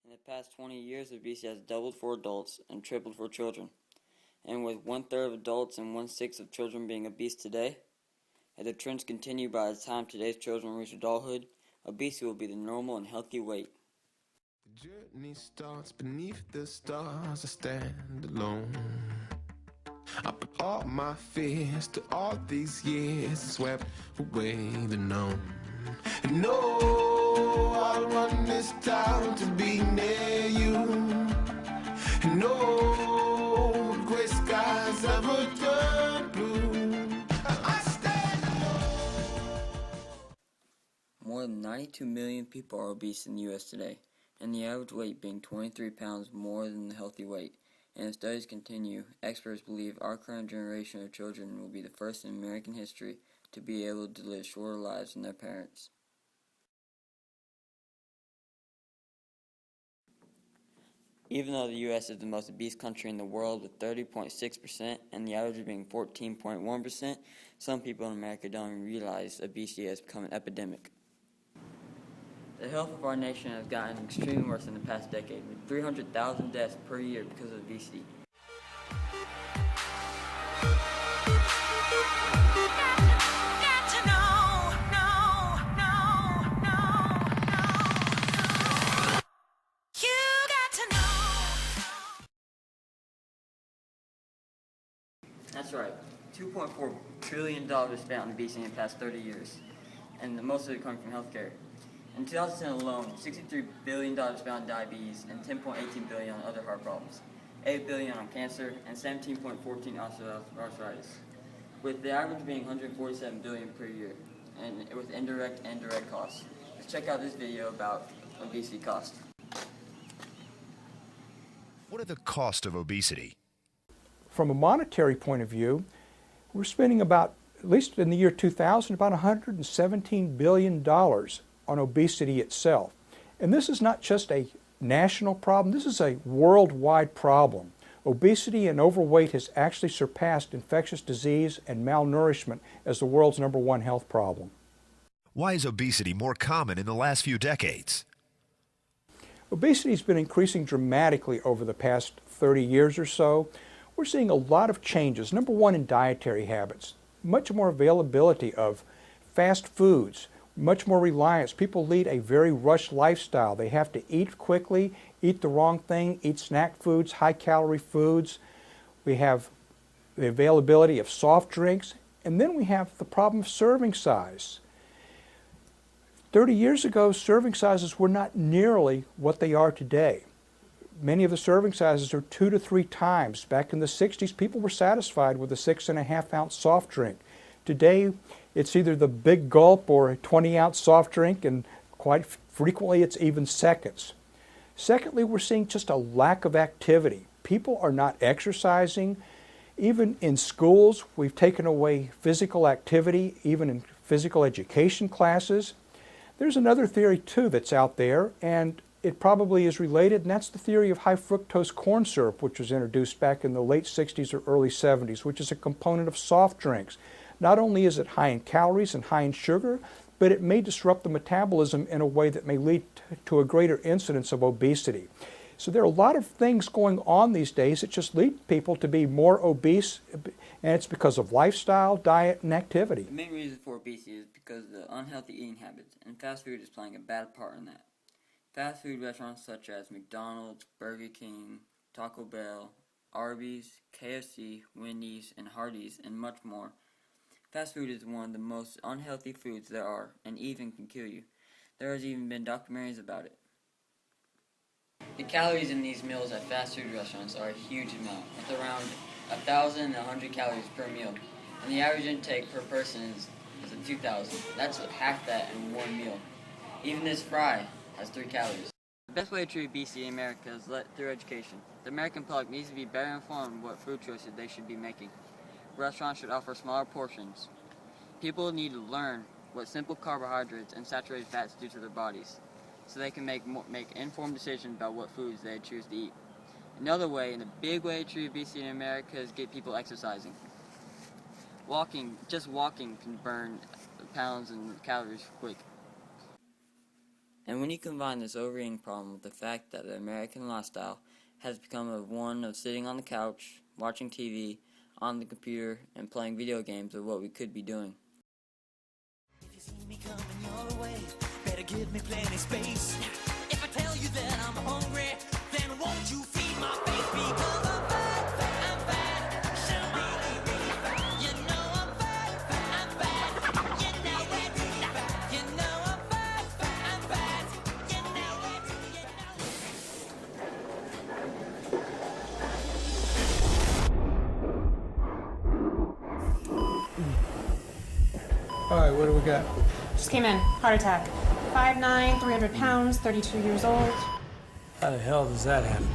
In the past 20 years, obesity has doubled for adults and tripled for children. And with 1/3 of adults and 1/6 of children being obese today, if the trends continue by the time today's children reach adulthood, obesity will be the normal and healthy weight. The journey starts beneath the stars. I stand alone. I put all my fears to all these years and swept away the known. And no, I'll run this town to be near you. And no, gray skies ever turn blue. I stand alone. More than 92 million people are obese in the U.S. today, and the average weight being 23 pounds more than the healthy weight. And if studies continue, experts believe our current generation of children will be the first in American history to be able to live shorter lives than their parents. Even though the U.S. is the most obese country in the world with 30.6% and the average being 14.1%, some people in America don't even realize obesity has become an epidemic. The health of our nation has gotten extremely worse in the past decade, with 300,000 deaths per year because of obesity. That's right, $2.4 trillion spent on obesity in the past 30 years, and most of it coming from healthcare. In 2010 alone, $63 billion spent on diabetes and $10.18 billion on other heart problems, $8 billion on cancer, and $17.14 on arthritis, with the average being $147 billion per year, and with indirect and direct costs. Let's check out this video about obesity costs. What are the costs of obesity? From a monetary point of view, we're spending about, at least in the year 2000, about $117 billion on obesity itself. And this is not just a national problem, this is a worldwide problem. Obesity and overweight has actually surpassed infectious disease and malnourishment as the world's #1 health problem. Why is obesity more common in the last few decades? Obesity has been increasing dramatically over the past 30 years or so. We're seeing a lot of changes. #1 in dietary habits, much more availability of fast foods, much more reliance. People lead a very rushed lifestyle. They have to eat quickly, eat the wrong thing, eat snack foods, high-calorie foods. We have the availability of soft drinks, and then we have the problem of serving size. 30 years ago, serving sizes were not nearly what they are today. Many of the serving sizes are 2 to 3 times. Back in the 60s, people were satisfied with a 6.5-ounce soft drink. Today, it's either the big gulp or a 20-ounce soft drink, and quite frequently it's even seconds. Secondly, we're seeing just a lack of activity. People are not exercising. Even in schools, we've taken away physical activity, even in physical education classes. There's another theory, too, that's out there, and it probably is related, and that's the theory of high fructose corn syrup, which was introduced back in the late 60s or early 70s, which is a component of soft drinks. Not only is it high in calories and high in sugar, but it may disrupt the metabolism in a way that may lead to a greater incidence of obesity. So there are a lot of things going on these days that just lead people to be more obese, and it's because of lifestyle, diet, and activity. The main reason for obesity is because of the unhealthy eating habits, and fast food is playing a bad part in that. Fast food restaurants such as McDonald's, Burger King, Taco Bell, Arby's, KFC, Wendy's, and Hardee's, and much more. Fast food is one of the most unhealthy foods there are, and even can kill you. There has even been documentaries about it. The calories in these meals at fast food restaurants are a huge amount. It's around 1,100 calories per meal, and the average intake per person is 2,000. That's half that in one meal. Even this fry has 3 calories. The best way to treat obesity in America is through education. The American public needs to be better informed what food choices they should be making. Restaurants should offer smaller portions. People need to learn what simple carbohydrates and saturated fats do to their bodies, so they can make informed decisions about what foods they choose to eat. Another way, and a big way to treat obesity in America, is get people exercising. Just walking can burn pounds and calories quick. And when you combine this overeating problem with the fact that the American lifestyle has become one of sitting on the couch, watching TV, on the computer, and playing video games of what we could be doing. If you see me coming your way, better give me plenty space. If I tell you that I'm hungry, then won't you feed my face? Because I'm fat, I'm fat, so really, really fat. You know I'm fat, I'm fat, you know it, you know I'm fat, I'm fat, you know it, you know All right, what do we got? Just came in. Heart attack. 5'9", 300 pounds, 32 years old. How the hell does that happen?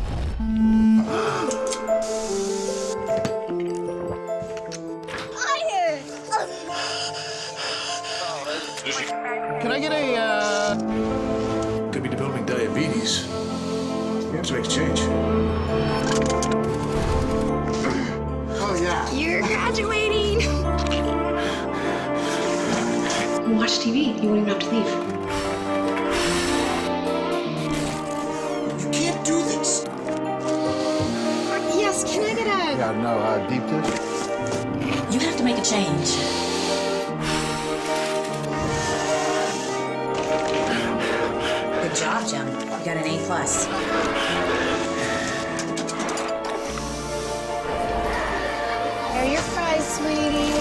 Can I get a, Could be developing diabetes. You have to make a change. Oh, yeah. You're graduating! Watch TV. You won't even have to leave. You can't do this. Yes, can I get a... You gotta know how deep this. You have to make a change. Good job, Jim. You got an A+. Here are your fries, sweetie.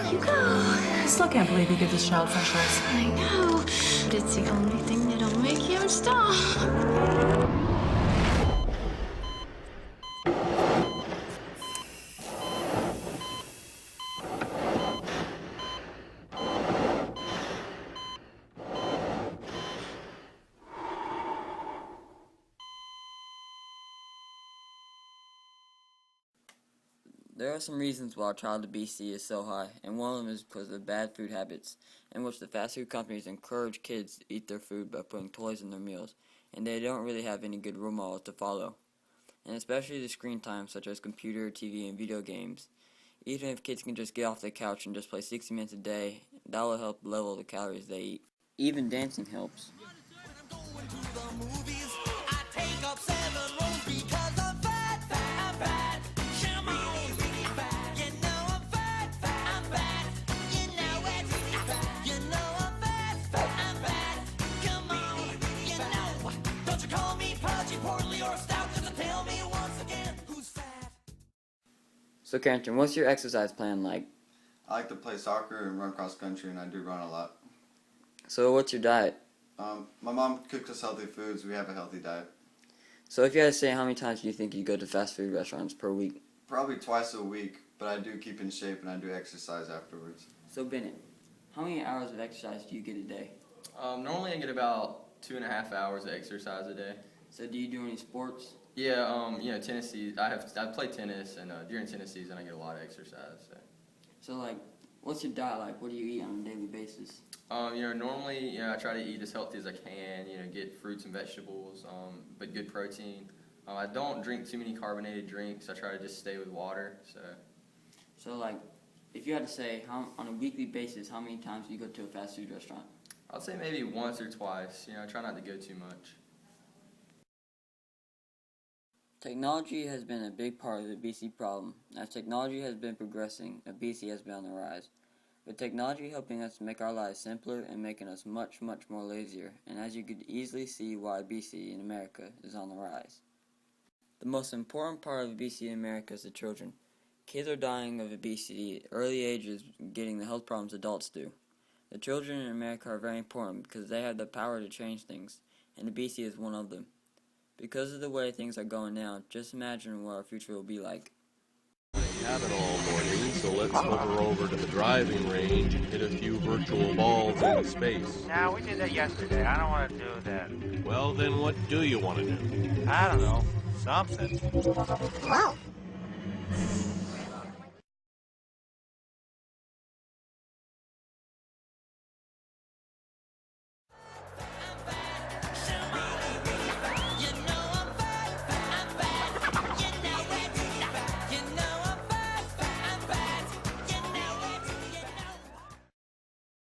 You go. I still can't believe you give this child french fries. I know, but it's the only thing that'll make him stop. There are some reasons why child obesity is so high, and one of them is because of bad food habits, in which the fast food companies encourage kids to eat their food by putting toys in their meals, and they don't really have any good role models to follow. And especially the screen time, such as computer, TV, and video games. Even if kids can just get off the couch and just play 60 minutes a day, that will help level the calories they eat. Even dancing helps. So Carrington, what's your exercise plan like? I like to play soccer and run cross country, and I do run a lot. So what's your diet? My mom cooks us healthy foods. We have a healthy diet. So if you had to say, how many times do you think you go to fast food restaurants per week? Probably twice a week, but I do keep in shape and I do exercise afterwards. So Bennett, how many hours of exercise do you get a day? Normally I get about 2.5 hours of exercise a day. So do you do any sports? Yeah, tennis season. I play tennis, and during tennis season I get a lot of exercise. So like, what's your diet like? What do you eat on a daily basis? Normally, I try to eat as healthy as I can. Get fruits and vegetables, but good protein. I don't drink too many carbonated drinks. I try to just stay with water. So like, if you had to say, on a weekly basis, how many times do you go to a fast food restaurant? I'd say maybe once or twice. I try not to go too much. Technology has been a big part of the obesity problem. As technology has been progressing, obesity has been on the rise. With technology helping us make our lives simpler and making us much, much more lazier, and as you could easily see why obesity in America is on the rise. The most important part of obesity in America is the children. Kids are dying of obesity at early ages, getting the health problems adults do. The children in America are very important because they have the power to change things, and obesity is one of them. Because of the way things are going now, just imagine what our future will be like. We have it all morning, so let's hover over to the driving range and hit a few virtual balls in space. Nah, we did that yesterday. I don't want to do that. Well, then what do you want to do? I don't know. Something. Wow.